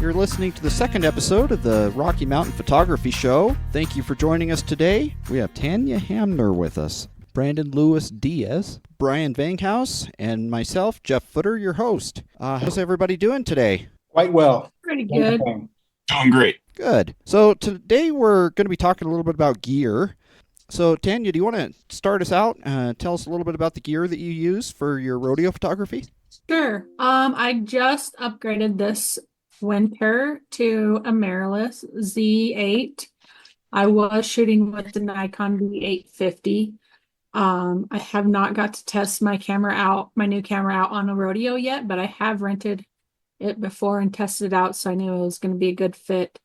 You're listening to the second episode of the Rocky Mountain Photography Show. Thank you for joining us today. We have Tanya Hamner with us, Brandon Lewis Diaz, Brian Venghous, and myself, Jeff Footer, your host. How's everybody doing today? Quite well. Pretty good. Doing great. Good. So today we're going to be talking a little bit about gear. So Tanya, do you want to start us out? Tell us a little bit about the gear that you use for your rodeo photography? Sure. I just upgraded this winter to a mirrorless Z8. I was shooting with the Nikon D850. I have not got to test my new camera out on a rodeo yet, but I have rented it before and tested it out, so I knew it was going to be a good fit.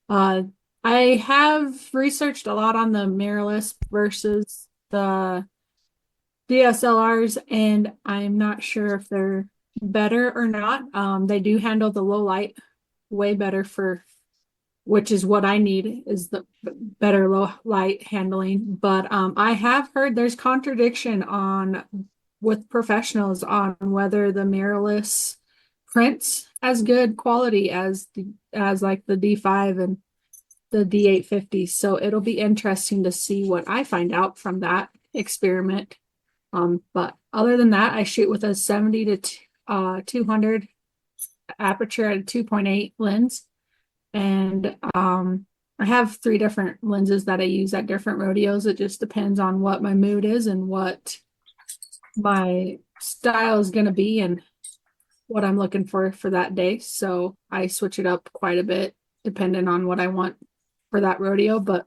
I have researched a lot on the mirrorless versus the DSLRs, and I'm not sure if they're better or not. They do handle the low light way better which is what I need, is the better low light handling. But I have heard there's contradiction with professionals on whether the mirrorless prints as good quality as like the D5 and the D850. So it'll be interesting to see what I find out from that experiment. But other than that, I shoot with a 70 to 200 aperture at a 2.8 lens. And I have 3 different lenses that I use at different rodeos. It just depends on what my mood is and what my style is going to be and what I'm looking for that day. So I switch it up quite a bit depending on what I want for that rodeo. But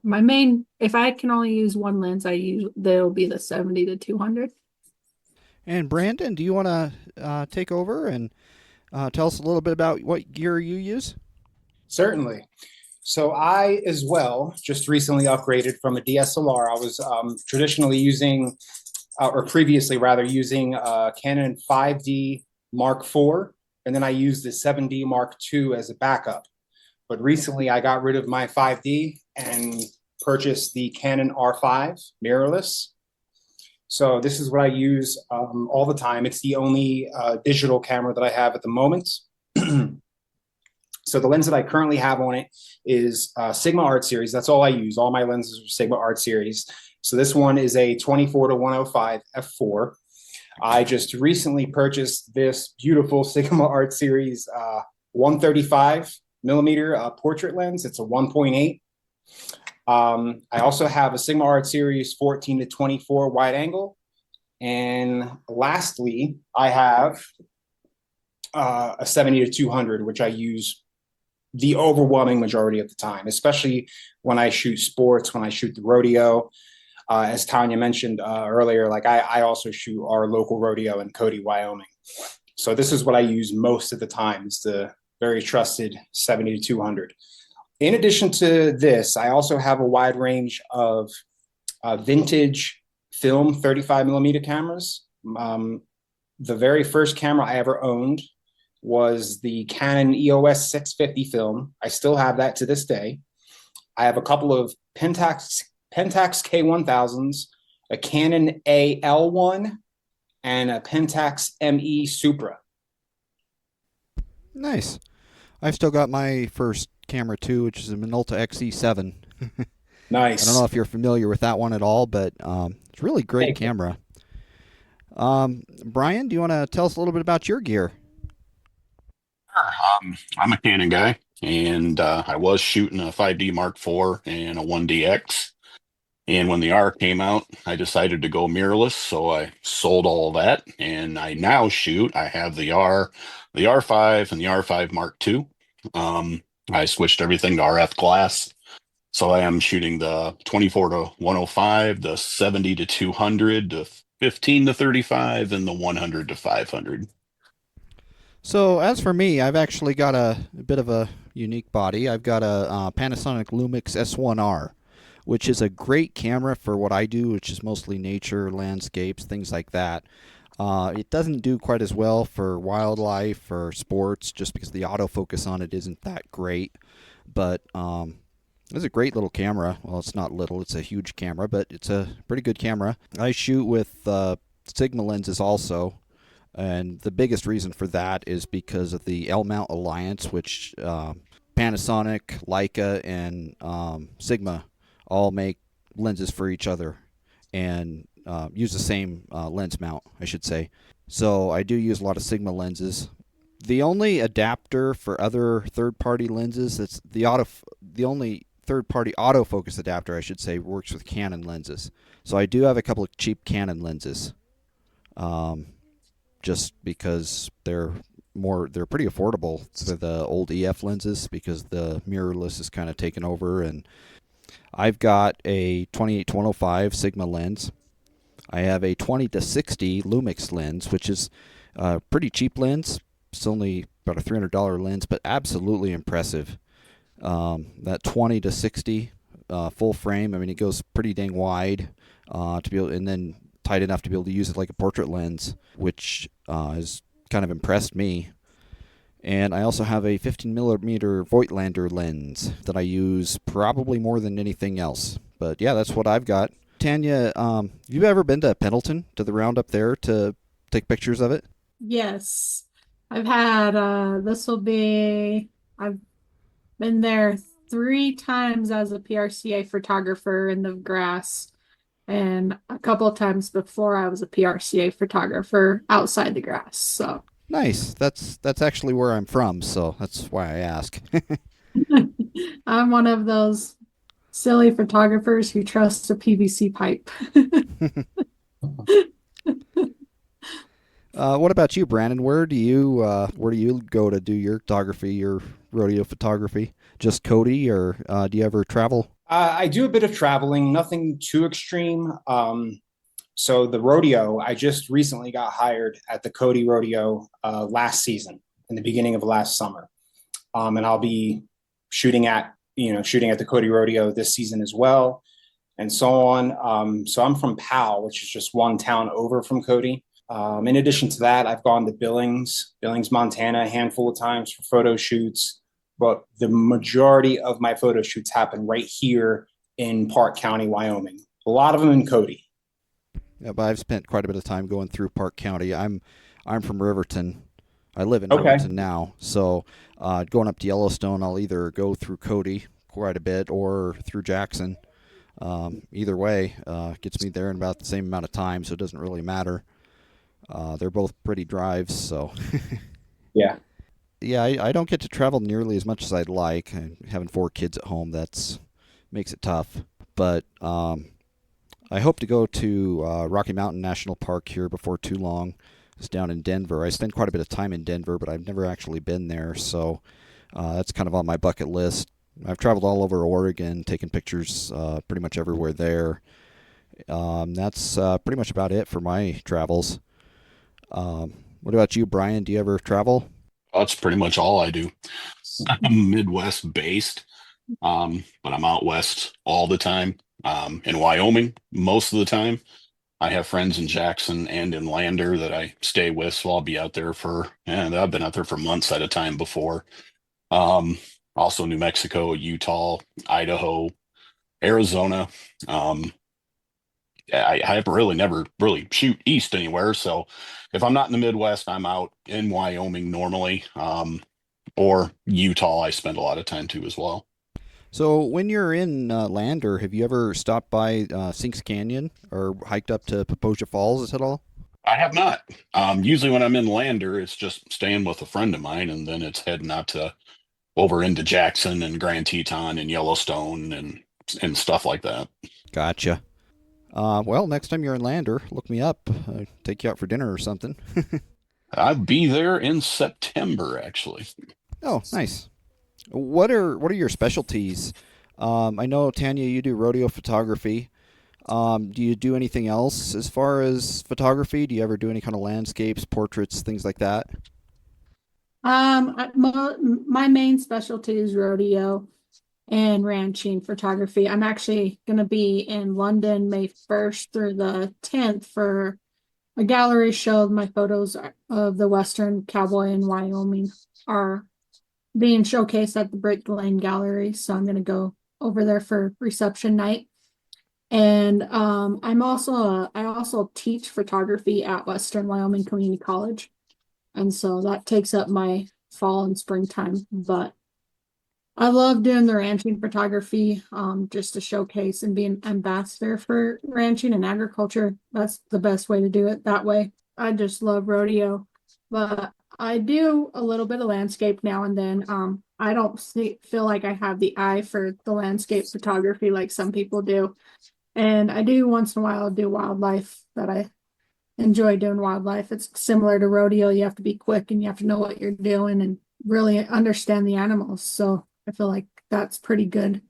if I can only use one lens, that'll be the 70 to 200. And Brandon, do you want to take over and tell us a little bit about what gear you use? Certainly. So I, as well, just recently upgraded from a DSLR. I was previously using Canon 5D Mark IV, and then I used the 7D Mark II as a backup. But recently I got rid of my 5D and purchased the Canon R5 mirrorless. So this is what I use all the time. It's the only digital camera that I have at the moment. So the lens that I currently have on it is Sigma Art Series. That's all I use. All my lenses are Sigma Art Series. So this one is a 24 to 105 f4. I just recently purchased this beautiful Sigma Art Series 135 millimeter portrait lens. It's a 1.8. I also have a Sigma Art Series 14 to 24 wide angle. And lastly, I have a 70 to 200, which I use the overwhelming majority of the time, especially when I shoot sports, when I shoot the rodeo. As Tanya mentioned earlier, like I also shoot our local rodeo in Cody, Wyoming. So this is what I use most of the time, is the very trusted 70 to 200. In addition to this, I also have a wide range of vintage film 35 millimeter cameras. The very first camera I ever owned was the Canon EOS 650 film. I still have that to this day. I have a couple of Pentax K1000s, a Canon AL1, and a Pentax ME Supra. Nice. I've still got my first camera too, which is a Minolta XE7. Nice. I don't know if you're familiar with that one at all, but it's a really great camera. Brian, do you want to tell us a little bit about your gear? Sure. I'm a Canon guy, and I was shooting a 5D Mark IV and a 1DX. And when the R came out, I decided to go mirrorless, so I sold all of that, and I now I have the R5 and the R5 Mark II. I switched everything to RF glass, so I am shooting the 24 to 105, the 70 to 200, the 15 to 35, and the 100 to 500. So as for me, I've actually got a bit of a unique body. I've got a Panasonic Lumix S1R, which is a great camera for what I do, which is mostly nature, landscapes, things like that. It doesn't do quite as well for wildlife or sports, just because the autofocus on it isn't that great. But it's a great little camera. Well, it's not little, it's a huge camera, but it's a pretty good camera. I shoot with Sigma lenses also. And the biggest reason for that is because of the L mount alliance, which Panasonic, Leica, and Sigma all make lenses for each other and use the same lens mount, I should say. So I do use a lot of Sigma lenses. The only adapter for other third-party lenses that's the only third-party autofocus adapter, I should say, works with Canon lenses. So I do have a couple of cheap Canon lenses, just because they're pretty affordable for the old EF lenses because the mirrorless is kind of taken over. And I've got a 28-105 Sigma lens. I have a 20-60 Lumix lens, which is a pretty cheap lens. It's only about a $300 lens, but absolutely impressive. That 20-60 full frame, I mean, it goes pretty dang wide to be able, and then tight enough to be able to use it like a portrait lens, which has kind of impressed me. And I also have a 15mm Voigtlander lens that I use probably more than anything else. But yeah, that's what I've got. Tanya, you ever been to Pendleton, to the roundup there, to take pictures of it? Yes. I've had I've been there 3 times as a PRCA photographer in the grass, and a couple of times before I was a PRCA photographer outside the grass. So Nice. That's actually where I'm from, so that's why I ask. I'm one of those silly photographers who trusts a PVC pipe. What about you, Brandon? Where do you go to do your photography, your rodeo photography? Just Cody, or do you ever travel? I do a bit of traveling, nothing too extreme. So the rodeo, I just recently got hired at the Cody Rodeo last season, in the beginning of last summer, and I'll be shooting at the Cody Rodeo this season as well, and so on. So I'm from Powell, which is just one town over from Cody. In addition to that, I've gone to Billings, Montana, a handful of times for photo shoots, but the majority of my photo shoots happen right here in Park County, Wyoming. A lot of them in Cody. Yeah, but I've spent quite a bit of time going through Park County. I'm from Riverton. I live in Okay. Riverton now, so going up to Yellowstone, I'll either go through Cody quite a bit or through Jackson. Either way, gets me there in about the same amount of time, so it doesn't really matter. They're both pretty drives, so Yeah. yeah, I don't get to travel nearly as much as I'd like. And having 4 kids at home, that's makes it tough. But I hope to go to Rocky Mountain National Park here before too long. It's down in Denver. I spend quite a bit of time in Denver, but I've never actually been there, so that's kind of on my bucket list. I've traveled all over Oregon, taken pictures pretty much everywhere there. That's pretty much about it for my travels. What about you, Brian? Do you ever travel? That's pretty much all I do. I'm Midwest based, but I'm out west all the time. In Wyoming most of the time. I have friends in Jackson and in Lander that I stay with, so I'll be out there and I've been out there for months at a time before. Um, Also New Mexico, Utah, Idaho, Arizona. Um, I have really never really shoot east anywhere, so if I'm not in the Midwest, I'm out in Wyoming normally, or Utah. I spend a lot of time too as well. So when you're in Lander, have you ever stopped by Sinks Canyon or hiked up to Papoja Falls at all? I have not. Usually when I'm in Lander, it's just staying with a friend of mine, and then it's heading out to over into Jackson and Grand Teton and Yellowstone and stuff like that. Gotcha. Well, next time you're in Lander, look me up. Take you out for dinner or something. I'll be there in September, actually. Oh, nice. What are your specialties? I know Tanya, you do rodeo photography. Do you do anything else as far as photography? Do you ever do any kind of landscapes, portraits, things like that? My main specialty is rodeo and ranching photography. I'm actually going to be in London May 1st through the 10th for a gallery show. My photos of the Western Cowboy in Wyoming are being showcased at the Brick Lane Gallery. So I'm going to go over there for reception night. And I also teach photography at Western Wyoming Community College. And so that takes up my fall and springtime. But I love doing the ranching photography, just to showcase and be an ambassador for ranching and agriculture. That's the best way to do it that way. I just love rodeo, but I do a little bit of landscape now and then. I don't feel like I have the eye for the landscape photography like some people do. And I do once in a while do wildlife that I enjoy doing wildlife. It's similar to rodeo. You have to be quick and you have to know what you're doing and really understand the animals. So I feel like that's pretty good.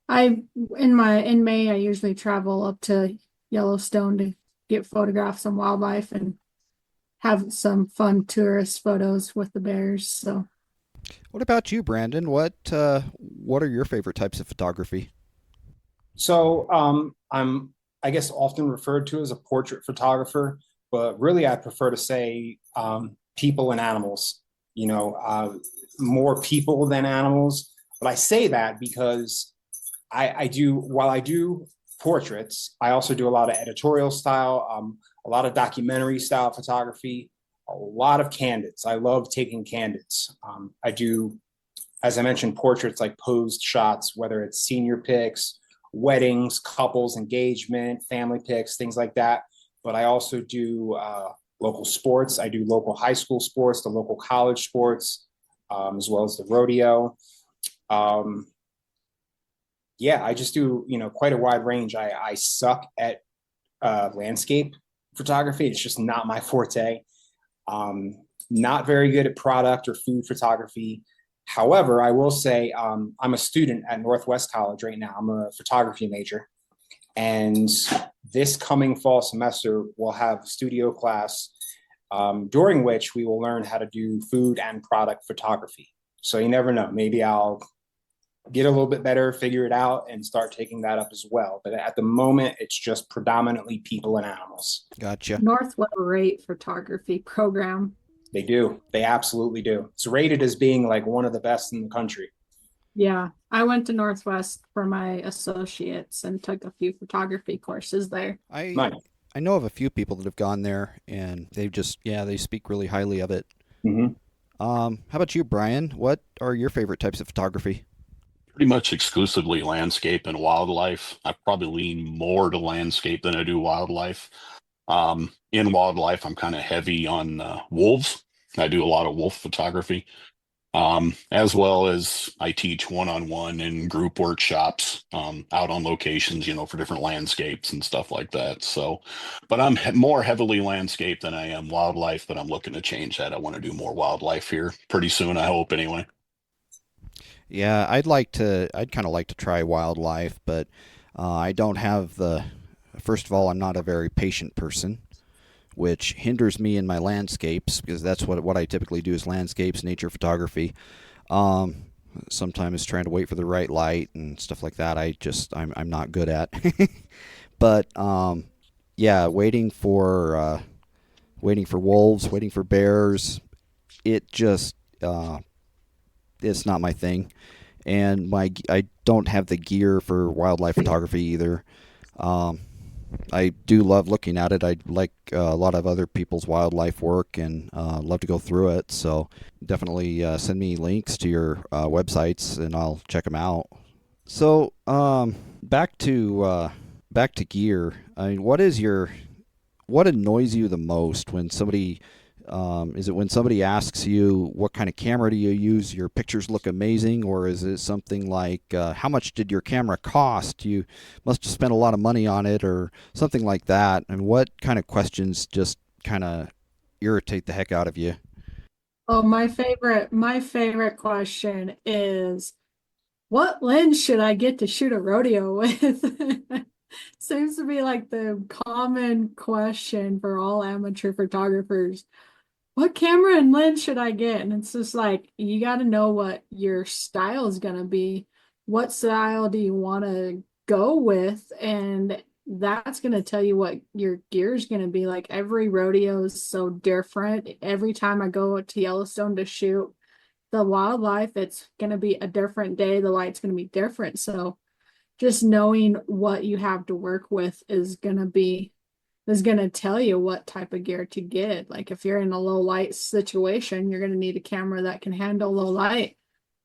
I in May I usually travel up to Yellowstone to get photographs on wildlife and have some fun tourist photos with the bears. So What about you, Brandon? What are your favorite types of photography? So I'm, I guess, often referred to as a portrait photographer, but really I prefer to say people and animals. More people than animals. But I say that because I do, while I do portraits, I also do a lot of editorial style, a lot of documentary style photography, a lot of candids. I love taking candids. I do, as I mentioned, portraits like posed shots, whether it's senior pics, weddings, couples, engagement, family pics, things like that. But I also do local sports. I do local high school sports, the local college sports, as well as the rodeo. Um, yeah, I just do, quite a wide range. I suck at landscape photography. It's just not my forte. Not very good at product or food photography. However, I will say I'm a student at Northwest College right now. I'm a photography major. And this coming fall semester, we'll have a studio class during which we will learn how to do food and product photography. So you never know. Maybe I'll get a little bit better, figure it out, and start taking that up as well. But at the moment, it's just predominantly people and animals. Gotcha. Northwest great photography program. They do. They absolutely do. It's rated as being like one of the best in the country. Yeah, I went to Northwest for my associates and took a few photography courses there. I Nice. I know of a few people that have gone there, and they speak really highly of it. Mhm. How about you, Brian? What are your favorite types of photography? Pretty much exclusively landscape and wildlife. I probably lean more to landscape than I do wildlife. In wildlife, I'm kind of heavy on wolves. I do a lot of wolf photography, as well as I teach one-on-one and group workshops out on locations, for different landscapes and stuff like that. So, but I'm more heavily landscape than I am wildlife, but I'm looking to change that. I want to do more wildlife here pretty soon, I hope, anyway. Yeah, I'd kind of like to try wildlife, but I don't have the. First of all, I'm not a very patient person, which hinders me in my landscapes because that's what I typically do is landscapes, nature photography. Um, Sometimes trying to wait for the right light and stuff like that. I'm not good at. But yeah, waiting for wolves, waiting for bears. It just it's not my thing, and I don't have the gear for wildlife photography either. Um, I do love looking at it. I like a lot of other people's wildlife work and love to go through it. So definitely send me links to your websites and I'll check them out. So back to gear. I mean, what annoys you the most when somebody is it when somebody asks you what kind of camera do you use? Your pictures look amazing, or is it something like how much did your camera cost? You must have spent a lot of money on it, or something like that. And what kind of questions just kind of irritate the heck out of you? Oh, my favorite question is what lens should I get to shoot a rodeo with? Seems to be like the common question for all amateur photographers. What camera and lens should I get? And it's just like you got to know what your style is going to be. What style do you want to go with? And that's going to tell you what your gear is going to be. Like every rodeo is so different. Every time I go to Yellowstone to shoot the wildlife, it's going to be a different day. The light's going to be different. So just knowing what you have to work with is gonna tell you what type of gear to get. Like if you're in a low light situation, you're gonna need a camera that can handle low light.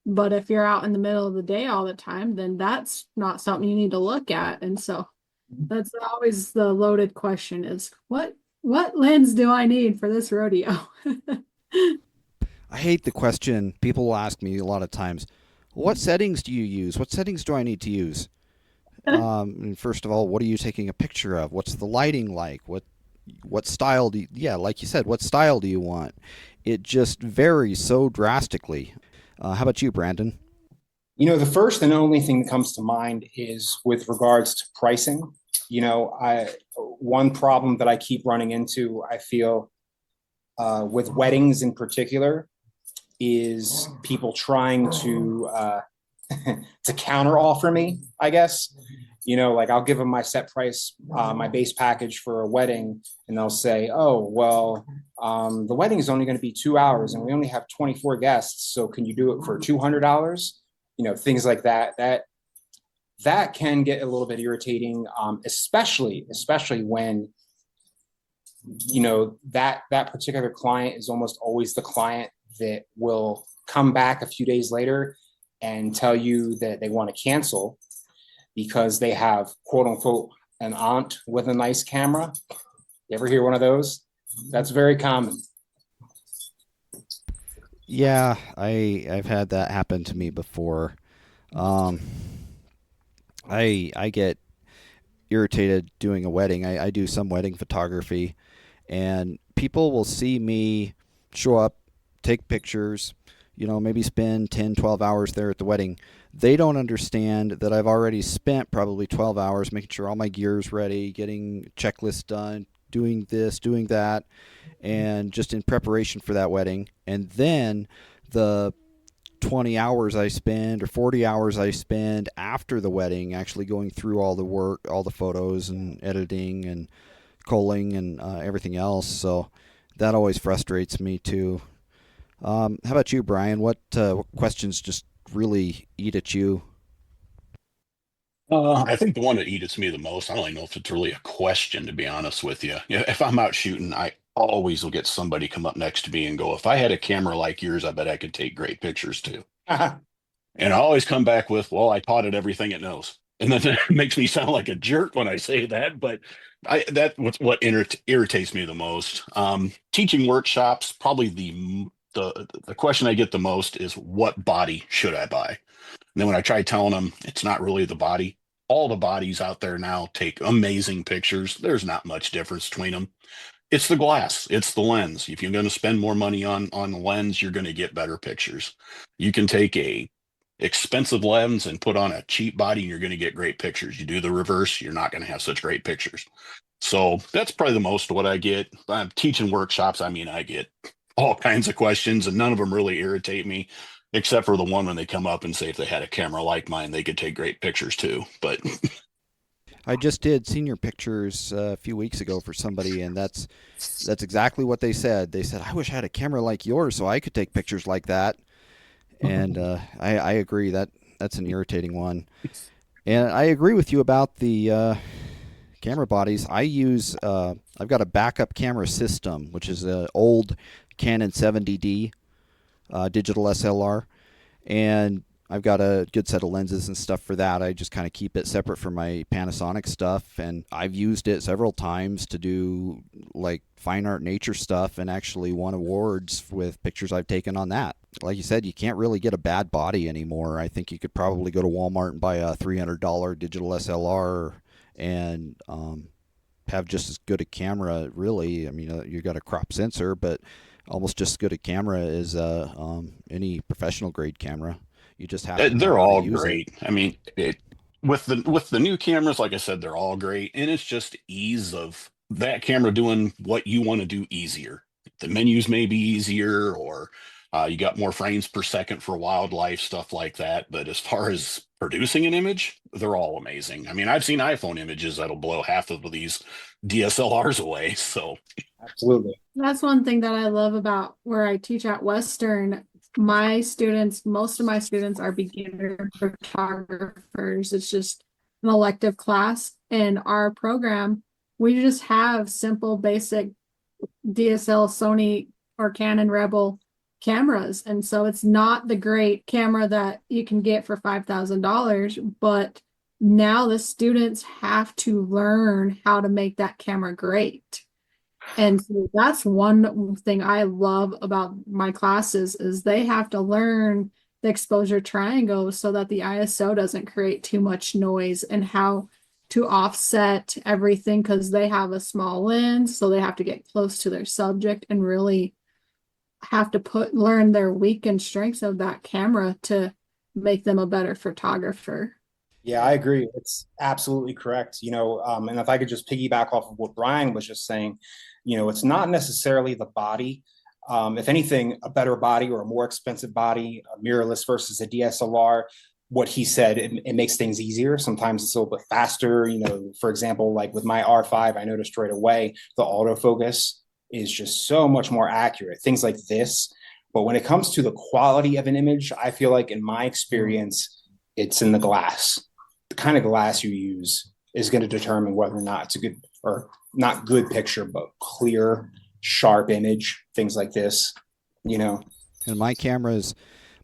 But if you're out in the middle of the day all the time, then that's not something you need to look at. And so that's always the loaded question is what lens do I need for this rodeo? I hate the question people will ask me a lot of times. What settings do you use? What settings do I need to use? And first of all, what are you taking a picture of? What's the lighting like? What style do you, yeah, like you said, what style do you want? It just varies so drastically. How about you, Brandon? The first and only thing that comes to mind is with regards to pricing. I one problem that I keep running into, I feel, with weddings in particular, is people trying to to counter offer me, I guess. Like I'll give them my set price, my base package for a wedding, and they'll say, "Oh, well, the wedding is only going to be 2 hours, and we only have 24 guests. So can you do it for $200?" Things like that. That can get a little bit irritating, especially when that particular client is almost always the client that will come back a few days later and tell you that they want to cancel because they have quote unquote an aunt with a nice camera. You ever hear one of those? That's very common. Yeah, I've had that happen to me before. Um, I get irritated doing a wedding. I do some wedding photography, and people will see me show up, take pictures, maybe spend 10, 12 hours there at the wedding. They don't understand that I've already spent probably 12 hours making sure all my gear's ready, getting checklists done, doing this, doing that, and just in preparation for that wedding. And then the 20 hours I spend or 40 hours I spend after the wedding actually going through all the work, all the photos and editing and culling and everything else. So that always frustrates me too. How about you, Brian? What questions just really eat at you? I think the one that eats me the most, I don't even know if it's really a question, to be honest with you. If I'm out shooting, I always will get somebody come up next to me and go, if I had a camera like yours, I bet I could take great pictures too. And I always come back with, well, I taught it everything it knows. And then it makes me sound like a jerk when I say that, but what irritates me the most. Teaching workshops, probably the question I get the most is what body should I buy? And then when I try telling them it's not really the body, all the bodies out there now take amazing pictures. There's not much difference between them. It's the glass, it's the lens. If you're going to spend more money on the lens, you're going to get better pictures. You can take a expensive lens and put on a cheap body and you're going to get great pictures. You do the reverse, you're not going to have such great pictures. So that's probably the most of what I get. I'm teaching workshops. I mean, I get all kinds of questions and none of them really irritate me, except for the one when they come up and say if they had a camera like mine, they could take great pictures too. But I just did senior pictures a few weeks ago for somebody, and that's exactly what they said. They said, "I wish I had a camera like yours so I could take pictures like that." And I agree that that's an irritating one. And I agree with you about the camera bodies. I've got a backup camera system, which is an old Canon 70D digital SLR, and I've got a good set of lenses and stuff for that. I just kind of keep it separate from my Panasonic stuff, and I've used it several times to do like fine art nature stuff and actually won awards with pictures I've taken on that. Like you said, you can't really get a bad body anymore. I think you could probably go to Walmart and buy a $300 digital SLR and have just as good a camera, really. I mean, you got a crop sensor, but almost just as good a camera as any professional grade camera. You just have to know they're how to all use it. great. I mean, with the new cameras, like I said, they're all great, and it's just ease of that camera doing what you want to do easier. The menus may be easier, or you got more frames per second for wildlife stuff like that. But as far as producing an image, they're all amazing. I mean, I've seen iPhone images that'll blow half of these DSLRs away. So Absolutely. That's one thing that I love about where I teach at Western. Most of my students are beginner photographers. It's just an elective class in our program, we just have simple, basic DSL, Sony, or Canon Rebel cameras. And so it's not the great camera that you can get for $5,000, but now the students have to learn how to make that camera great. And so that's one thing I love about my classes is they have to learn the exposure triangle so that the ISO doesn't create too much noise and how to offset everything because they have a small lens, so they have to get close to their subject and really have to learn their weak and strengths of that camera to make them a better photographer. Yeah, I agree. It's absolutely correct. And if I could just piggyback off of what Brian was just saying, it's not necessarily the body. If anything, a better body or a more expensive body, a mirrorless versus a DSLR, what he said, it makes things easier. Sometimes it's a little bit faster. For example, like with my R5, I noticed right away the autofocus is just so much more accurate, things like this. But when it comes to the quality of an image, I feel like in my experience, it's in the glass. The kind of glass you use is going to determine whether or not it's a good or not good picture, but clear, sharp image, things like this, And my camera is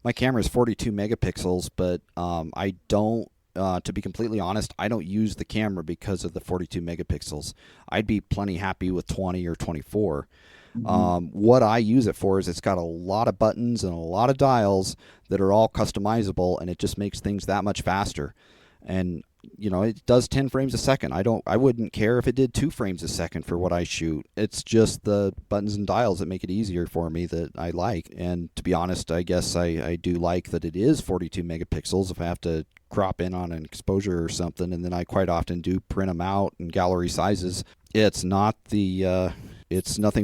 42 megapixels, but I don't. To be completely honest, I don't use the camera because of the 42 megapixels. I'd be plenty happy with 20 or 24. What I use it for is it's got a lot of buttons and a lot of dials that are all customizable, and it just makes things that much faster. And it does 10 frames a second. I wouldn't care if it did 2 frames a second for what I shoot. It's just the buttons and dials that make it easier for me that I like. And to be honest, I guess I do like that it is 42 megapixels if I have to crop in on an exposure or something, and then I quite often do print them out in gallery sizes. It's nothing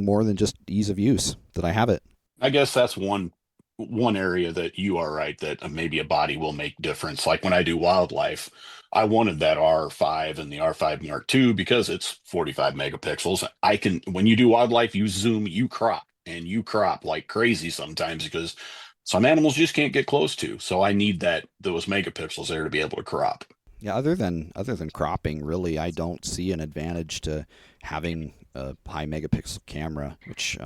more than just ease of use that I have it. I guess that's one area that you are right that maybe a body will make difference. Like when I do wildlife, I wanted that R5 and the R5 Mark II because it's 45 megapixels. When you do wildlife, you zoom, you crop like crazy sometimes because some animals just can't get close to. So I need those megapixels there to be able to crop. Yeah, other than cropping, really, I don't see an advantage to having a high megapixel camera, which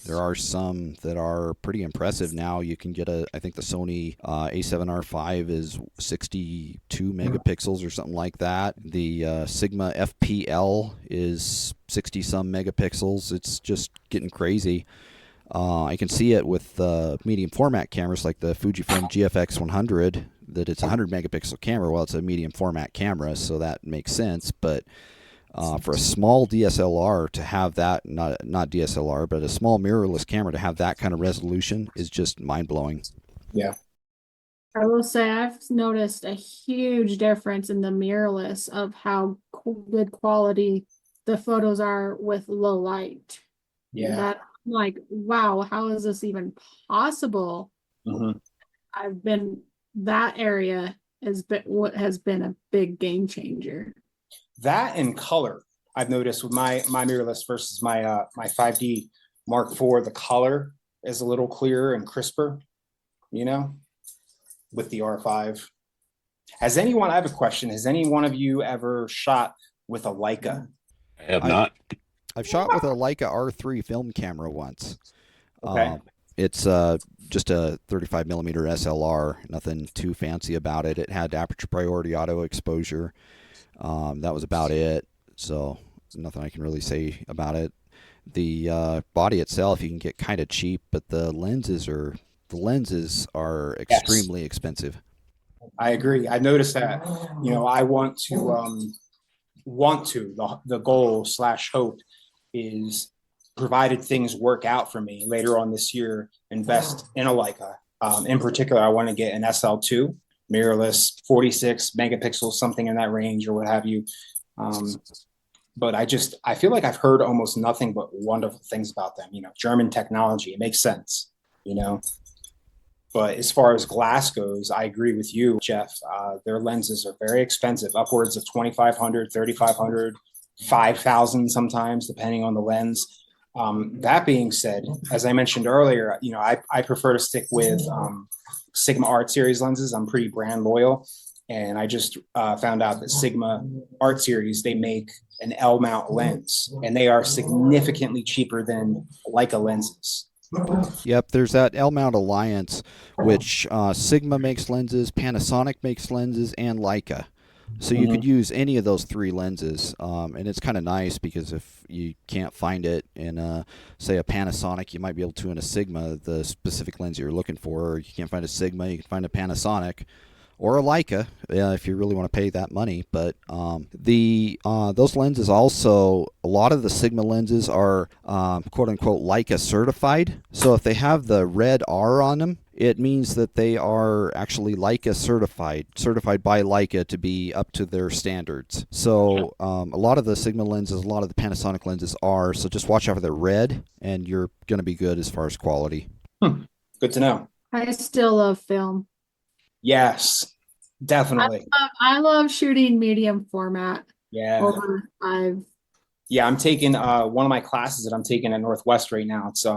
there are some that are pretty impressive now. You can get I think the Sony A7R5 is 62 megapixels or something like that. The Sigma FPL is 60 some megapixels. It's just getting crazy. I can see it with medium format cameras like the Fujifilm GFX 100 that it's a 100 megapixel camera. Well, it's a medium format camera, so that makes sense. But for a small DSLR to have that, not DSLR, but a small mirrorless camera to have that kind of resolution is just mind-blowing. Yeah. I will say I've noticed a huge difference in the mirrorless of how good quality the photos are with low light. Yeah. That I'm like, wow, how is this even possible? That area has been a big game changer. That and color, I've noticed with my mirrorless versus my 5D Mark IV, the color is a little clearer and crisper, with the R5. I have a question. Has any one of you ever shot with a Leica? I have not. I've shot with a Leica R3 film camera once. Okay. It's just a 35 millimeter SLR, nothing too fancy about it. It had aperture priority auto exposure. That was about it. So nothing I can really say about it. The body itself you can get kind of cheap, but the lenses are extremely expensive. I agree. I noticed that. I want to the goal / hope is, provided things work out for me later on this year, invest in a Leica. In particular, I want to get an SL2 mirrorless, 46 megapixels, something in that range or what have you. But I feel like I've heard almost nothing but wonderful things about them. German technology, it makes sense, But as far as glass goes, I agree with you, Jeff. Their lenses are very expensive, upwards of 2,500, 3,500, 5,000 sometimes, depending on the lens. That being said, as I mentioned earlier, I prefer to stick with Sigma Art Series lenses. I'm pretty brand loyal. And I just found out that Sigma Art Series, they make an L mount lens, and they are significantly cheaper than Leica lenses. Yep, there's that L mount alliance, which Sigma makes lenses, Panasonic makes lenses, and Leica. So you could Mhm. use any of those three lenses, and it's kind of nice because if you can't find it in, say, a Panasonic, you might be able to in a Sigma, the specific lens you're looking for. Or you can't find a Sigma, you can find a Panasonic or a Leica if you really want to pay that money. But the those lenses also, a lot of the Sigma lenses are quote unquote Leica certified. So if they have the red R on them, it means that they are actually Leica certified by Leica to be up to their standards. So a lot of the Sigma lenses, a lot of the Panasonic lenses are. So just watch out for the red, and you're going to be good as far as quality. Good to know. I still love film. Yes, definitely. I love shooting medium format Yeah. over I've Yeah, I'm taking one of my classes that I'm taking at Northwest right now. It's a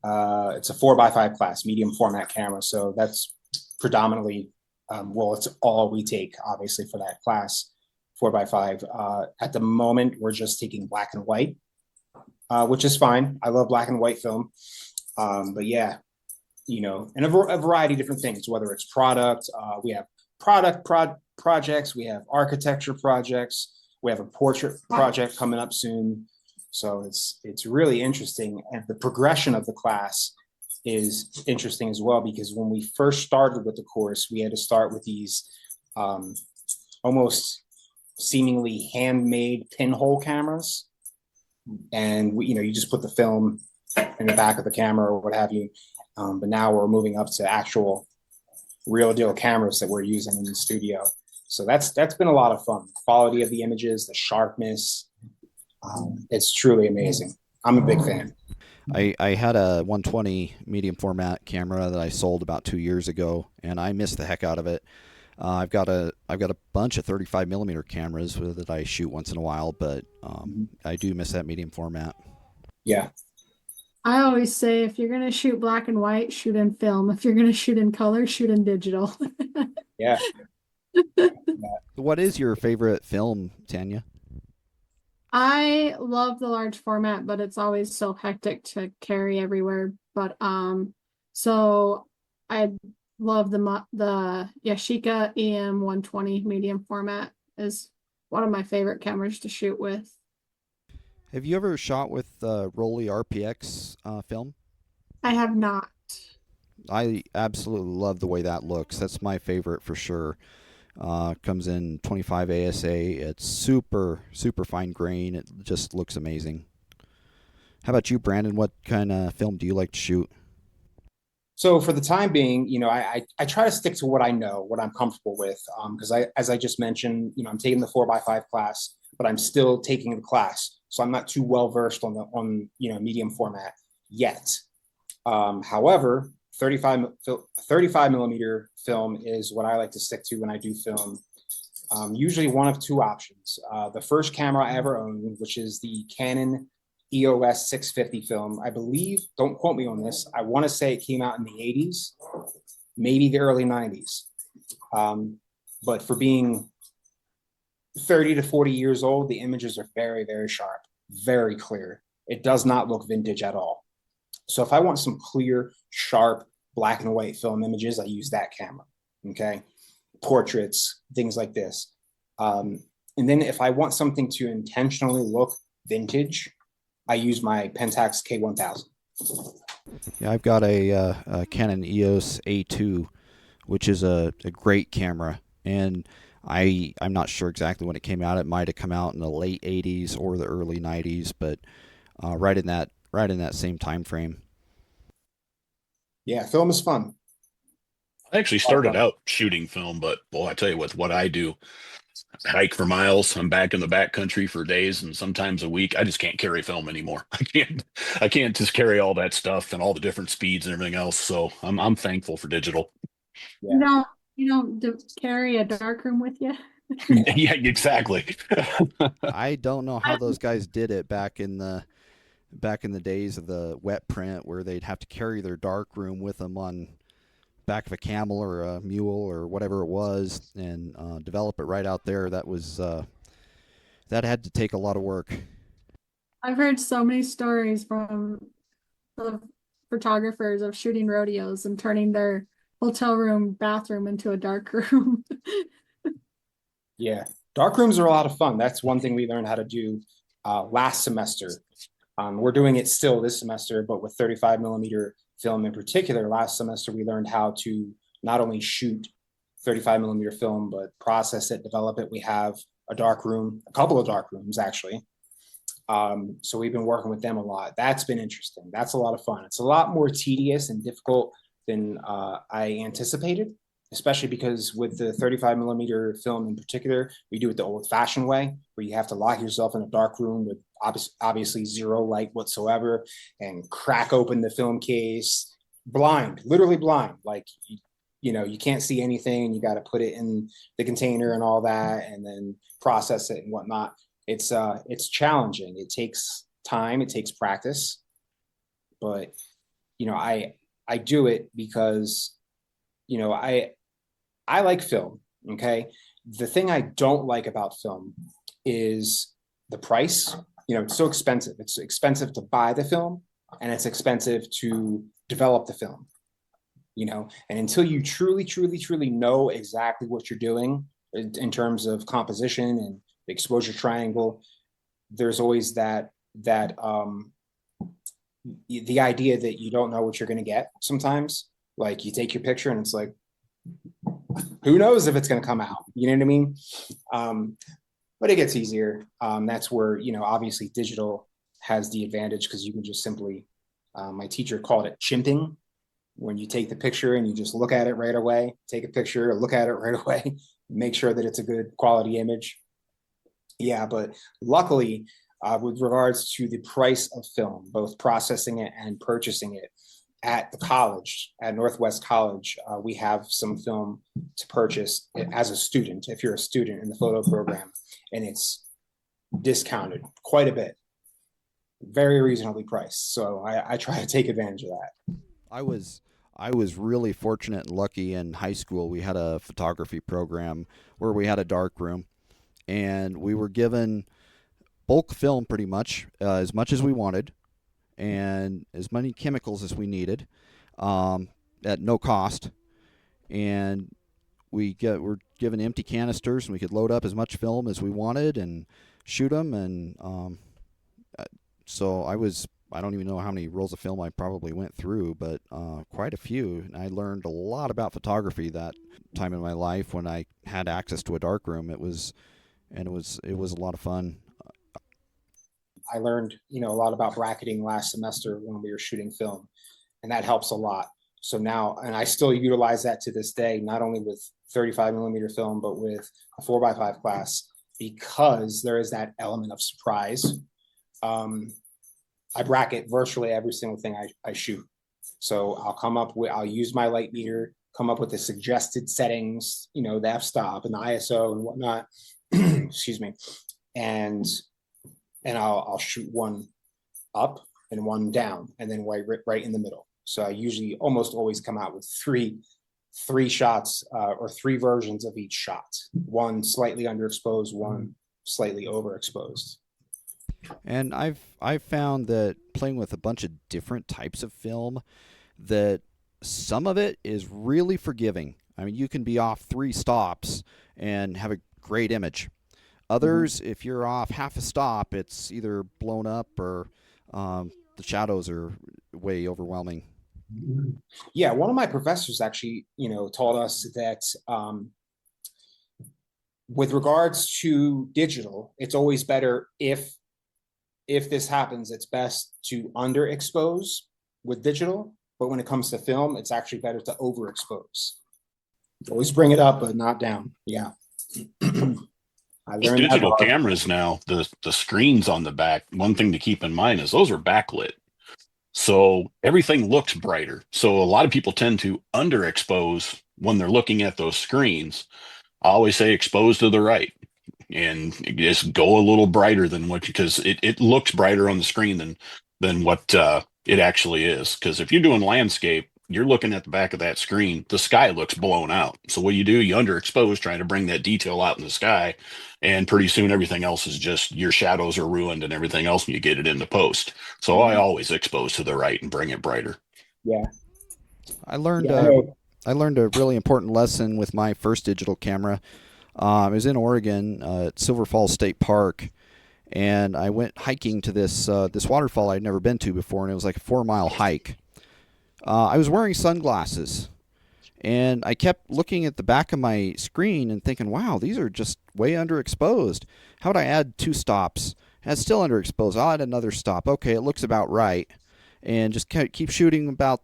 4x5 class, medium format camera. So that's predominantly well, it's all we take obviously for that class, 4x5. At the moment, we're just taking black and white, which is fine. I love black and white film. But yeah, and a variety of different things, whether it's product, we have projects, we have architecture projects, we have a portrait project coming up soon. So it's really interesting, and the progression of the class is interesting as well, because when we first started with the course, we had to start with these almost seemingly handmade pinhole cameras, and you just put the film in the back of the camera or what have you. But now we're moving up to actual real deal cameras that we're using in the studio. So that's been a lot of fun. The quality of the images, the sharpness, it's truly amazing. I'm a big fan. I had a 120 medium format camera that I sold about 2 years ago, and I missed the heck out of it. I've got a bunch of 35 millimeter cameras that I shoot once in a while, but I do miss that medium format. Yeah. I always say if you're gonna shoot black and white, shoot in film. If you're gonna shoot in color, shoot in digital. Yeah. What is your favorite film, Tanya? I love the large format, but it's always so hectic to carry everywhere. But so I love the Yashica EM 120 medium format is one of my favorite cameras to shoot with. Have you ever shot with Rolly RPX film? I have not. I absolutely love the way that looks. That's my favorite for sure. Comes in 25 ASA. It's super, super fine grain. It just looks amazing. How about you, Brandon? What kind of film do you like to shoot? So for the time being, I try to stick to what I know, what I'm comfortable with. Because as I just mentioned, I'm taking the 4x5 class, but I'm still taking the class. So I'm not too well versed on medium format yet. However, 35 millimeter film is what I like to stick to when I do film. Usually one of two options. The first camera I ever owned, which is the Canon EOS 650 film, I believe, don't quote me on this, I want to say it came out in the 80s, maybe the early 90s. But for being 30 to 40 years old, the images are very, very sharp, very clear. It does not look vintage at all. So if I want some clear, sharp, black and white film images, I use that camera, okay? Portraits, things like this. And then if I want something to intentionally look vintage, I use my Pentax K1000. Yeah, I've got a Canon EOS A2, which is a great camera, and I'm not sure exactly when it came out. It might have come out in the late 80s or the early 90s, but right in that same time frame. Yeah, film is fun. I actually started out shooting film, but boy, I tell you what I do. I hike for miles. I'm back in the backcountry for days and sometimes a week. I just can't carry film anymore. I can't just carry all that stuff and all the different speeds and everything else. So I'm thankful for digital. Yeah. You don't carry a darkroom with you. Yeah, exactly. I don't know how those guys did it back in the days of the wet print, where they'd have to carry their dark room with them on back of a camel or a mule or whatever it was, and develop it right out there. That had to take a lot of work. I've heard so many stories from the photographers of shooting rodeos and turning their hotel room bathroom into a dark room. Yeah, dark rooms are a lot of fun. That's one thing we learned how to do last semester. We're doing it still this semester, but with 35 millimeter film in particular. Last semester, we learned how to not only shoot 35 millimeter film, but process it, develop it. We have a dark room, a couple of dark rooms actually. So we've been working with them a lot. That's been interesting. That's a lot of fun. It's a lot more tedious and difficult than I anticipated, especially because with the 35 millimeter film in particular, we do it the old fashioned way, where you have to lock yourself in a dark room with obviously zero light whatsoever and crack open the film case blind, literally blind. Like, you know, you can't see anything and you got to put it in the container and all that and then process it and whatnot. It's challenging. It takes time, it takes practice, but you know, I do it because, you know, I like film. Okay. The thing I don't like about film is the price. You know, it's so expensive. It's expensive to buy the film and it's expensive to develop the film, you know, and until you truly know exactly what you're doing in terms of composition and the exposure triangle, there's always the idea that you don't know what you're going to get sometimes. Like you take your picture and it's like, who knows if it's going to come out, you know what I mean? But it gets easier. That's where, you know, obviously digital has the advantage because you can just simply, my teacher called it chimping, when you take the picture and you just look at it right away, take a picture, look at it right away, make sure that it's a good quality image. Yeah, but luckily, with regards to the price of film, both processing it and purchasing it at the college, at Northwest College, we have some film to purchase as a student, if you're a student in the photo program, and it's discounted quite a bit, very reasonably priced. So I try to take advantage of that. I was really fortunate and lucky in high school. We had a photography program where we had a dark room, and we were given bulk film pretty much as we wanted, and as many chemicals as we needed, at no cost. And were given empty canisters, and we could load up as much film as we wanted and shoot them. And so I don't even know how many rolls of film I probably went through, but quite a few. And I learned a lot about photography that time in my life when I had access to a darkroom. It was a lot of fun. I learned, you know, a lot about bracketing last semester when we were shooting film, and that helps a lot. So now, and I still utilize that to this day, not only with 35 millimeter film, but with a 4x5 class, because there is that element of surprise. I bracket virtually every single thing I shoot. So I'll use my light meter, come up with the suggested settings, you know, the f-stop and the ISO and whatnot, excuse me. And I'll shoot one up and one down and then right in the middle. So I usually almost always come out with three shots or three versions of each shot. One slightly underexposed, one slightly overexposed. And I've found that playing with a bunch of different types of film, that some of it is really forgiving. I mean, you can be off 3 stops and have a great image. Others, if you're off half a stop, it's either blown up or the shadows are way overwhelming. Yeah, one of my professors actually, you know, taught us that with regards to digital, it's always better if this happens, it's best to underexpose with digital. But when it comes to film, it's actually better to overexpose. Always bring it up, but not down. Yeah. I learned digital cameras now, the screens on the back, one thing to keep in mind is those are backlit. So everything looks brighter. So a lot of people tend to underexpose when they're looking at those screens. I always say expose to the right and just go a little brighter than because it looks brighter on the screen than what it actually is. Because if you're doing landscape, you're looking at the back of that screen, the sky looks blown out. So what do? You underexpose trying to bring that detail out in the sky, and pretty soon everything else is just your shadows are ruined and everything else when you get it into post. So I always expose to the right and bring it brighter. Yeah. I learned Yeah, I know. I learned a really important lesson with my first digital camera. I was in Oregon at Silver Falls State Park, and I went hiking to this waterfall I'd never been to before, and it was like a 4 mile hike. I was wearing sunglasses, and I kept looking at the back of my screen and thinking, "Wow, these are just way underexposed. How would I add 2 stops? That's still underexposed. I'll add another stop. Okay, it looks about right." And just keep shooting about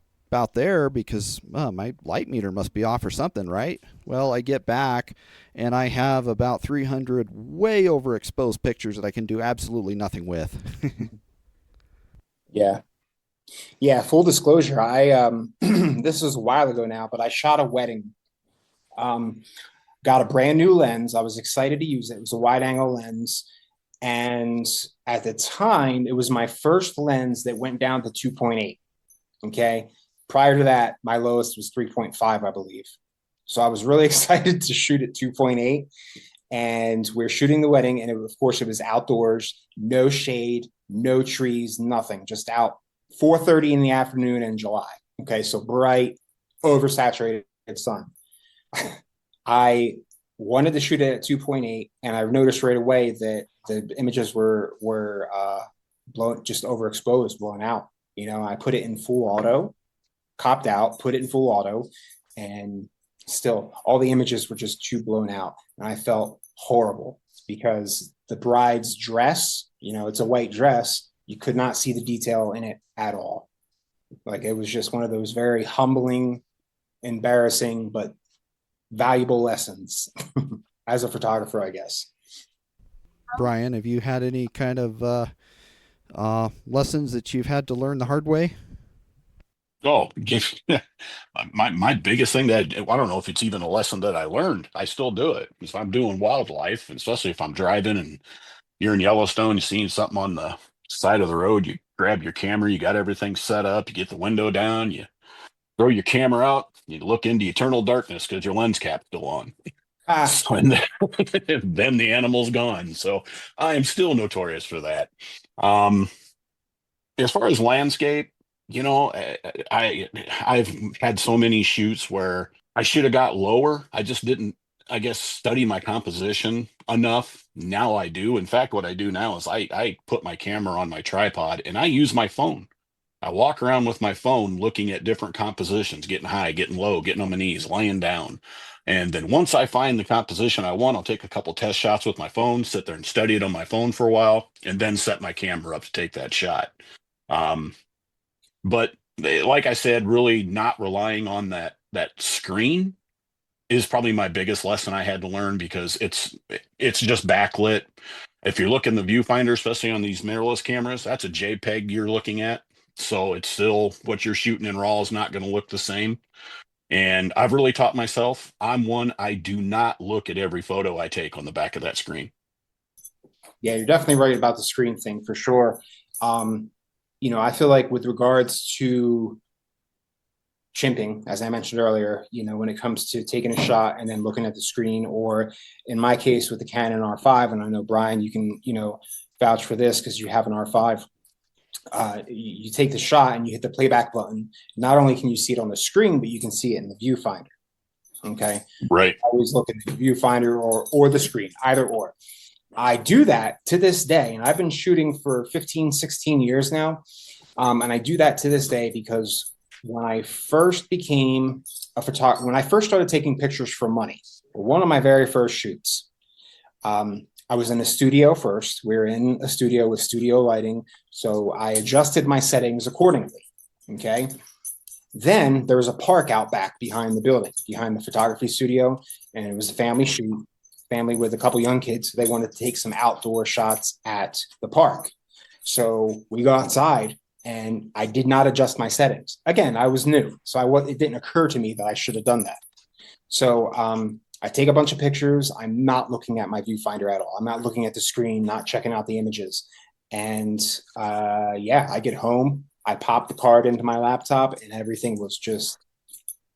there because my light meter must be off or something, right? Well, I get back and I have about 300 way overexposed pictures that I can do absolutely nothing with. Yeah. Yeah, full disclosure, I this was a while ago now, but I shot a wedding. Um, got a brand new lens. I was excited to use it. It was a wide angle lens. And at the time, it was my first lens that went down to 2.8. Okay. Prior to that, my lowest was 3.5, I believe. So I was really excited to shoot at 2.8. And we're shooting the wedding. And of course, it was outdoors, no shade, no trees, nothing, just out 4:30 in the afternoon in July. Okay. So bright, oversaturated sun. I wanted to shoot it at 2.8, and I noticed right away that the images were blown, just overexposed, blown out. I put it in full auto, copped out, put it in full auto, and still all the images were just too blown out. And I felt horrible because the bride's dress, it's a white dress. You could not see the detail in it at all. Like, it was just one of those very humbling, embarrassing, but valuable lessons as a photographer, I guess. Brian, have you had any kind of lessons that you've had to learn the hard way? Oh, my biggest thing that I don't know if it's even a lesson that I learned. I still do it. If I'm doing wildlife, and especially if I'm driving and you're in Yellowstone, you're seeing something on the side of the road, you grab your camera, you got everything set up, you get the window down, you throw your camera out, you look into eternal darkness because your lens cap's still on. Ah, So, and then the animal's gone. So I am still notorious for that. Um, as far as landscape, I've had so many shoots where I should have got lower. I just didn't, I guess, study my composition enough. Now I do. In fact, what I do now is I put my camera on my tripod and I use my phone. I walk around with my phone looking at different compositions, getting high, getting low, getting on my knees, laying down. And then once I find the composition I want, I'll take a couple test shots with my phone, sit there and study it on my phone for a while, and then set my camera up to take that shot. Um, but like I said, really not relying on that screen is probably my biggest lesson I had to learn because it's just backlit. If you look in the viewfinder, especially on these mirrorless cameras, that's a JPEG you're looking at. So it's still what you're shooting in RAW is not going to look the same. And I've really taught myself, I do not look at every photo I take on the back of that screen. yeah, you're definitely right about the screen thing for sure. I feel like with regards to chimping, as I mentioned earlier, when it comes to taking a shot and then looking at the screen, or in my case with the Canon R5, and I know Brian, you can, vouch for this because you have an R5. You take the shot and you hit the playback button. Not only can you see it on the screen, but you can see it in the viewfinder. Okay. Right. Always look at the viewfinder or the screen, either or. I do that to this day, and I've been shooting for 15, 16 years now. And I do that to this day because when I first became a photographer, when I first started taking pictures for money, one of my very first shoots, I was in a studio first. We were in a studio with studio lighting. So I adjusted my settings accordingly. Okay. Then there was a park out back behind the building, behind the photography studio. And it was a family shoot, family with a couple young kids. They wanted to take some outdoor shots at the park. So we go outside and I did not adjust my settings. Again, I was new. So it didn't occur to me that I should have done that. So I take a bunch of pictures. I'm not looking at my viewfinder at all. I'm not looking at the screen, not checking out the images. And I get home I popped the card into my laptop and everything was just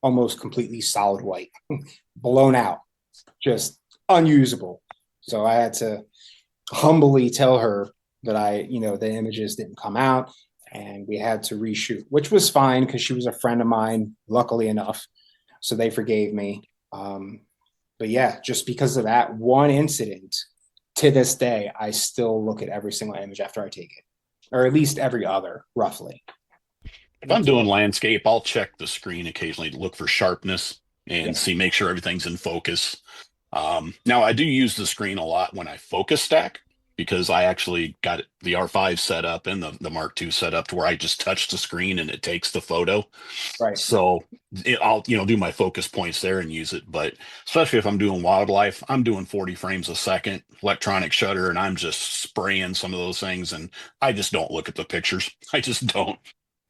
almost completely solid white, blown out, just unusable. So I had to humbly tell her that the images didn't come out and we had to reshoot, which was fine because she was a friend of mine, luckily enough. So they forgave me. But yeah, just because of that one incident, to this day, I still look at every single image after I take it, or at least every other, roughly. If I'm doing landscape, I'll check the screen occasionally to look for sharpness and Yeah. see, make sure everything's in focus. Now, I do use the screen a lot when I focus stack because I actually got the R5 set up and the Mark II set up to where I just touch the screen and it takes the photo. Right. So I'll do my focus points there and use it. But especially if I'm doing wildlife, I'm doing 40 frames a second, electronic shutter, and I'm just spraying some of those things. And I just don't look at the pictures. I just don't.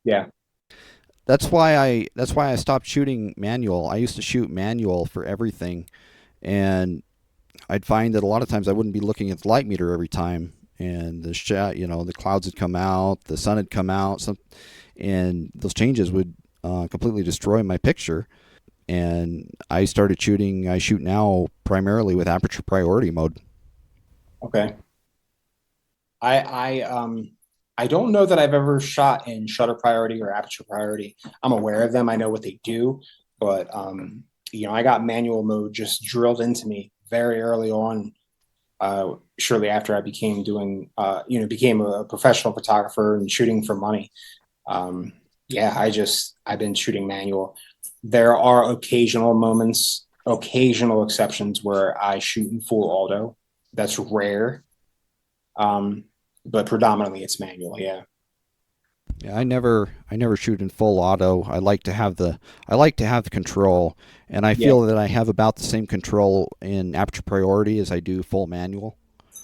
Yeah. That's why I stopped shooting manual. I used to shoot manual for everything, and I'd find that a lot of times I wouldn't be looking at the light meter every time, and the clouds had come out, the sun had come out, and those changes would completely destroy my picture. And I shoot now primarily with aperture priority mode. Okay. I don't know that I've ever shot in shutter priority or aperture priority. I'm aware of them. I know what they do, but I got manual mode just drilled into me very early on. Shortly after I became a professional photographer and shooting for money. Yeah, I've been shooting manual. There are occasional exceptions where I shoot in full auto. That's rare. But predominantly it's manual. Yeah. Yeah, I never shoot in full auto. I like to have the control, and I Yeah. feel that I have about the same control in aperture priority as I do full manual.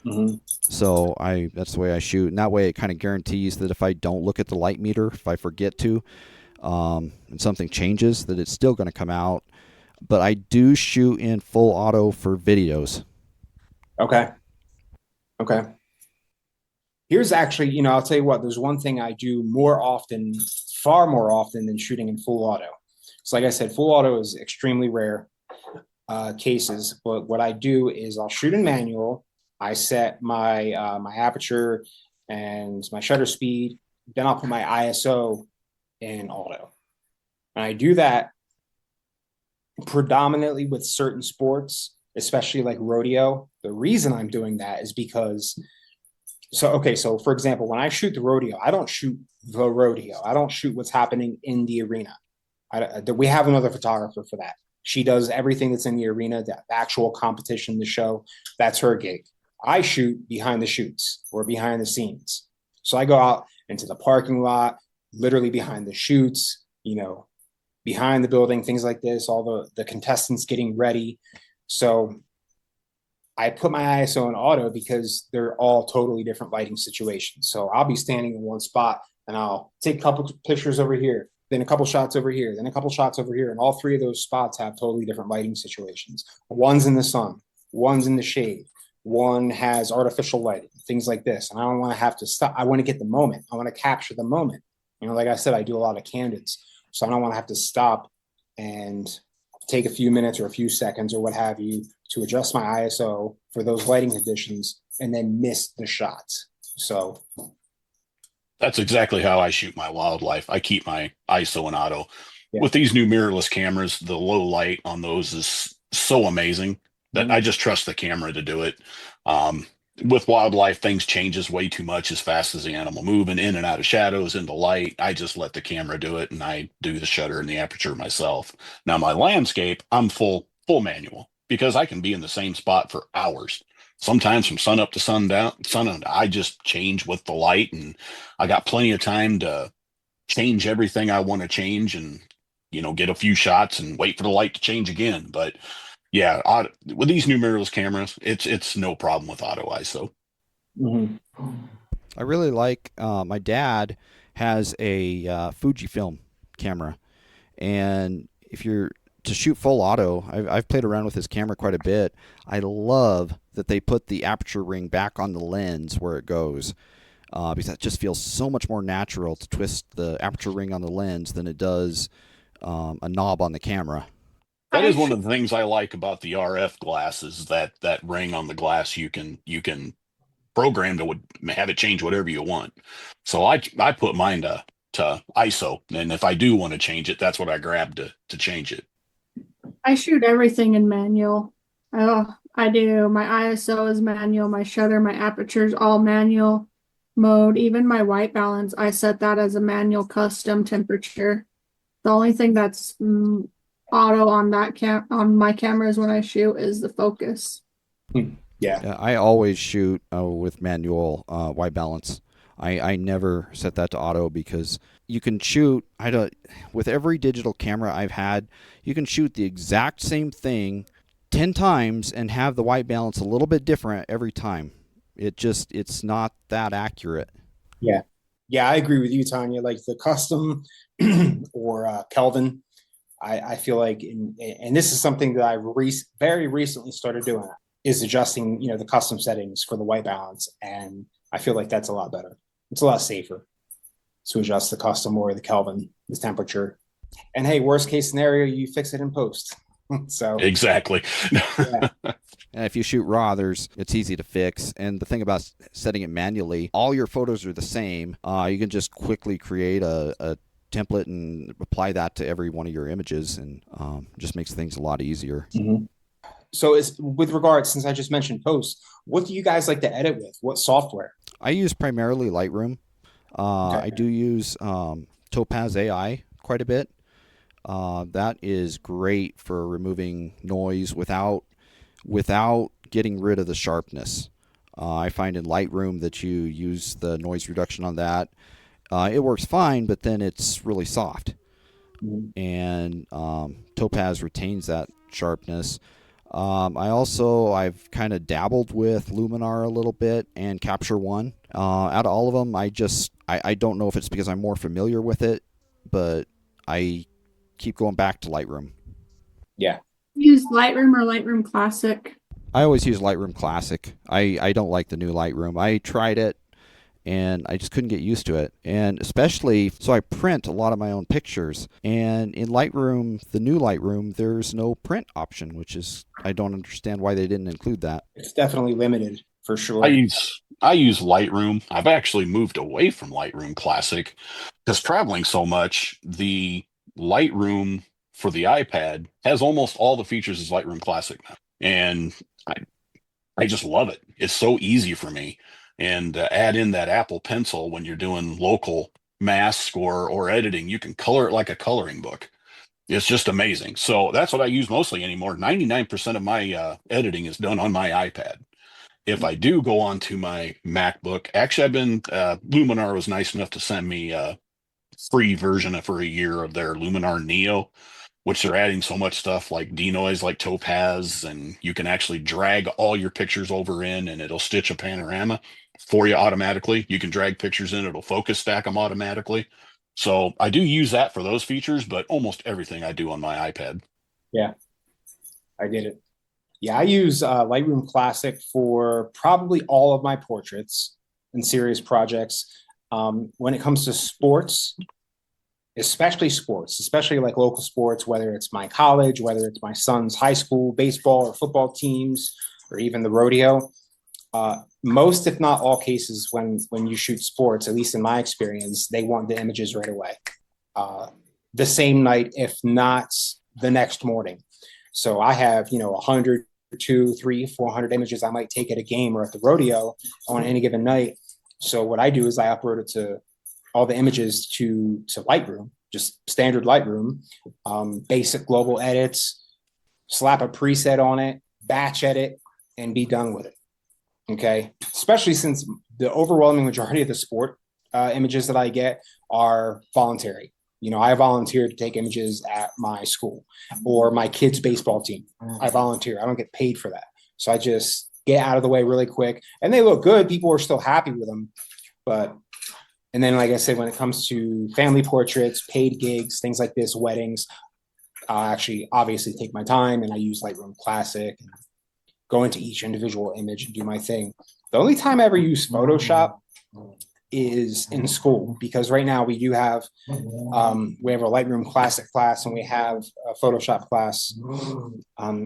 Hmm. So that's the way I shoot, and that way it kind of guarantees that if I don't look at the light meter, if I forget to, and something changes, that it's still going to come out. But I do shoot in full auto for videos. Okay. Okay. Here's actually, I'll tell you what, there's one thing I do more often, far more often than shooting in full auto. So, like I said, full auto is extremely rare cases, but what I do is I'll shoot in manual. I set my aperture and my shutter speed. Then I'll put my ISO in auto, and I do that predominantly with certain sports, especially like rodeo. The reason I'm doing that is because so for example, when I shoot the rodeo, I don't shoot the rodeo. I don't shoot what's happening in the arena. We have another photographer for that. She does everything that's in the arena, the actual competition, the show. That's her gig. I shoot behind the shoots or behind the scenes. So I go out into the parking lot, literally behind the shoots, behind the building, things like this, all the contestants getting ready. So I put my ISO in auto because they're all totally different lighting situations. So I'll be standing in one spot and I'll take a couple pictures over here, then a couple shots over here, then a couple shots over here. And all three of those spots have totally different lighting situations. One's in the sun, one's in the shade, one has artificial lighting, things like this. And I don't want to have to stop. I want to get the moment. I want to capture the moment. Like I said, I do a lot of candids. So I don't want to have to stop and take a few minutes or a few seconds or what have you to adjust my ISO for those lighting conditions and then miss the shots. So That's exactly how I shoot my wildlife. I keep my ISO and auto. yeah. With these new mirrorless cameras, the low light on those is so amazing that I just trust the camera to do it. With wildlife, things changes way too much as fast as the animal moving in and out of shadows into light. I just let the camera do it, and I do the shutter and the aperture myself. Now, my landscape, I'm full manual because I can be in the same spot for hours. Sometimes from sun up to sundown, I just change with the light, and I got plenty of time to change everything I want to change, and get a few shots and wait for the light to change again. But yeah, with these new mirrorless cameras, it's no problem with auto ISO. Mm-hmm. I really like. My dad has a Fujifilm camera, and if you're to shoot full auto, I've played around with his camera quite a bit. I love that they put the aperture ring back on the lens where it goes. because that just feels so much more natural to twist the aperture ring on the lens than it does a knob on the camera. That I is one sh- of the things I like about the RF glasses. That ring on the glass, you can program to have it change whatever you want. So I put mine to ISO, and if I do want to change it, that's what I grab to change it. I shoot everything in manual. I do. My ISO is manual. My shutter, my aperture's all manual mode. Even my white balance, I set that as a manual custom temperature. The only thing that's auto on on my cameras when I shoot is the focus. Yeah. I always shoot with manual white balance. I never set that to auto because you can shoot. I don't. With every digital camera I've had, you can shoot the exact same thing 10 times and have the white balance a little bit different every time. It's not that accurate. Yeah. Yeah, I agree with you, Tanya. Like the custom or Kelvin, I feel like, and this is something that I very recently started doing, is adjusting, the custom settings for the white balance. And I feel like that's a lot better. It's a lot safer to adjust the custom or the Kelvin, the temperature. And hey, worst case scenario, you fix it in post. So, Exactly. yeah. And if you shoot raw, it's easy to fix. And the thing about setting it manually, all your photos are the same. You can just quickly create a template and apply that to every one of your images, and just makes things a lot easier. Mm-hmm. So, with regards, since I just mentioned post, what do you guys like to edit with? What software? I use primarily Lightroom. Okay. I do use Topaz AI quite a bit. That is great for removing noise without getting rid of the sharpness. I find in Lightroom that you use the noise reduction on that. It works fine, but then it's really soft. Mm-hmm. And Topaz retains that sharpness. I've kind of dabbled with Luminar a little bit and Capture One. Out of all of them, I don't know if it's because I'm more familiar with it, but I keep going back to Lightroom. Yeah. Use Lightroom or Lightroom Classic. I always use Lightroom Classic. I don't like the new Lightroom. I tried it and I just couldn't get used to it. And especially, so I print a lot of my own pictures. And in Lightroom, the new Lightroom, there's no print option, which is, I don't understand why they didn't include that. It's definitely limited for I sure. use I use Lightroom. I've actually moved away from Lightroom Classic because traveling so much, the Lightroom for the iPad has almost all the features as Lightroom Classic now. And I I just love it. It's so easy for me. And add in that Apple Pencil when you're doing local mask or editing, you can color it like a coloring book. It's just amazing. So that's what I use mostly anymore. 99% of my editing is done on my iPad. If I do go onto my MacBook, actually, I've been Luminar was nice enough to send me a free version for a year of their Luminar Neo, which they're adding so much stuff like denoise, like Topaz, and you can actually drag all your pictures over in, and it'll stitch a panorama for you automatically. You can drag pictures in; it'll focus stack them automatically. So I do use that for those features, but almost everything I do on my iPad. Yeah, I get it. Yeah, I use Lightroom Classic for probably all of my portraits and serious projects. When it comes to sports, especially like local sports, whether it's my college, whether it's my son's high school baseball or football teams, or even the rodeo, most, if not all cases, when you shoot sports, at least in my experience, they want the images right away, the same night, if not the next morning. So I have 100, 200, 300, 400 images I might take at a game or at the rodeo on any given night. So what I do is I upload it to all the images to Lightroom, just standard Lightroom, basic global edits, slap a preset on it, batch edit, and be done with it. Okay, especially since the overwhelming majority of the sport images that I get are voluntary. I volunteer to take images at my school or my kids' baseball team. I volunteer. I don't get paid for that. So I just get out of the way really quick. And they look good. People are still happy with them. And then, like I said, when it comes to family portraits, paid gigs, things like this, weddings, I actually obviously take my time and I use Lightroom Classic and go into each individual image and do my thing. The only time I ever use Photoshop is in school, because right now we have a Lightroom Classic class and we have a Photoshop class.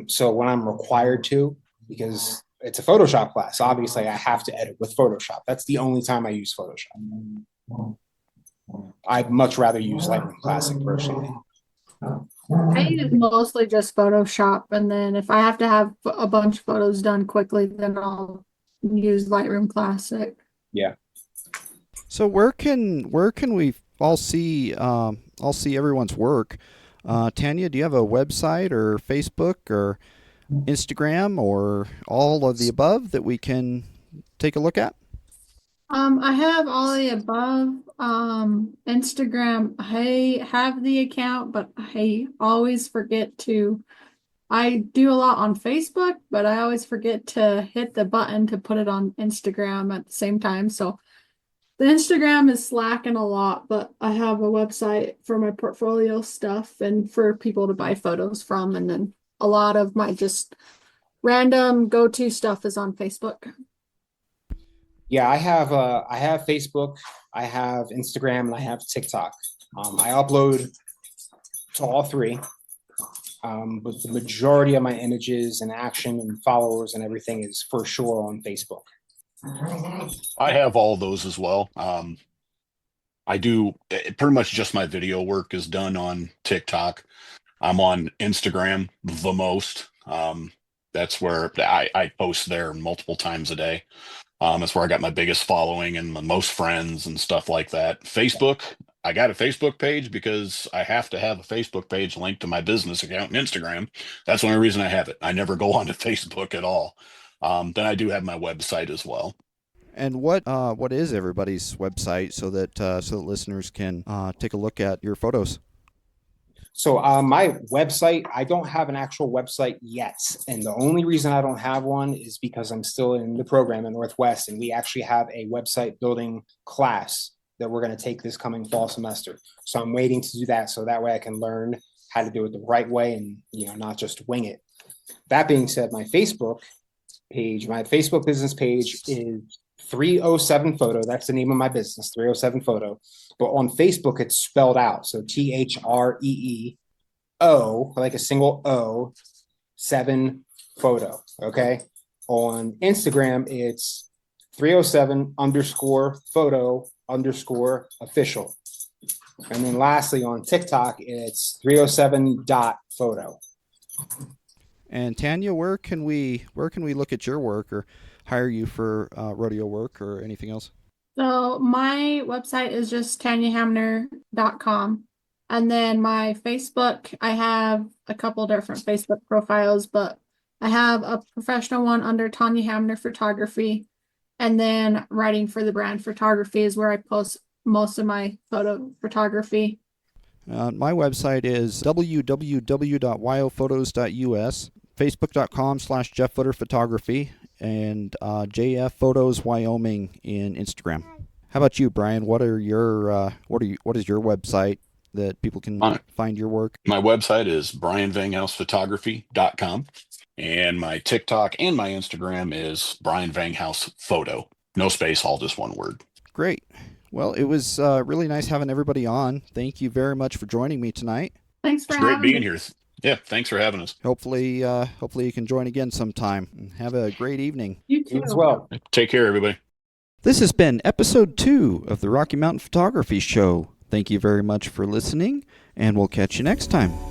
So when I'm required to, because it's a Photoshop class, obviously I have to edit with Photoshop. That's the only time I use Photoshop. I'd much rather use Lightroom Classic personally. I use mostly just Photoshop, and then if I have to have a bunch of photos done quickly, then I'll use Lightroom Classic. Yeah. So where can we all see everyone's work? Tanya, do you have a website or Facebook or Instagram or all of the above that we can take a look at? I have all the above. Instagram, I have the account, but I always forget to. I do a lot on Facebook, but I always forget to hit the button to put it on Instagram at the same time. So the Instagram is slacking a lot, but I have a website for my portfolio stuff and for people to buy photos from. And then a lot of my just random go-to stuff is on Facebook. Yeah, I have Facebook, I have Instagram, and I have TikTok. I upload to all three. But the majority of my images and action and followers and everything is for sure on Facebook. I have all those as well. I do pretty much just my video work is done on TikTok. I'm on Instagram the most. That's where I post there multiple times a day. That's where I got my biggest following and the most friends and stuff like that. Facebook, I got a Facebook page because I have to have a Facebook page linked to my business account and Instagram. That's the only reason I have it. I never go onto Facebook at all. Then I do have my website as well. And what is everybody's website so that listeners can take a look at your photos? So my website, I don't have an actual website yet. And the only reason I don't have one is because I'm still in the program at Northwest, and we actually have a website building class that we're going to take this coming fall semester. So I'm waiting to do that so that way I can learn how to do it the right way and, not just wing it. That being said, my Facebook business page is 307 Photo. That's the name of my business, 307 Photo. But on Facebook, it's spelled out. So THREEO, like a single O, 7 Photo. Okay. On Instagram, it's 307_photo_official. And then lastly, on TikTok, it's 307.photo. And Tanya, where can we look at your work or hire you for rodeo work or anything else? So my website is just tanyahamner.com. And then my Facebook, I have a couple different Facebook profiles, but I have a professional one under Tanya Hamner Photography. And then writing for the brand photography is where I post most of my photo photography. My website is www.yophotos.us, facebook.com/JeffFooterPhotography, and JF Photos Wyoming in Instagram. How about you, Brian? What is your website that people can find your work? My website is brianvenghousephotography.com, and my TikTok and my Instagram is Brian Venghous Photo. No space, all just one word. Great. Well, it was really nice having everybody on. Thank you very much for joining me tonight. Thanks for It's great having being me. here. Yeah, thanks for having us. Hopefully you can join again sometime. Have a great evening. You too. You as well. Take care, everybody. This has been episode 2 of the Rocky Mountain Photography Show. Thank you very much for listening, and we'll catch you next time.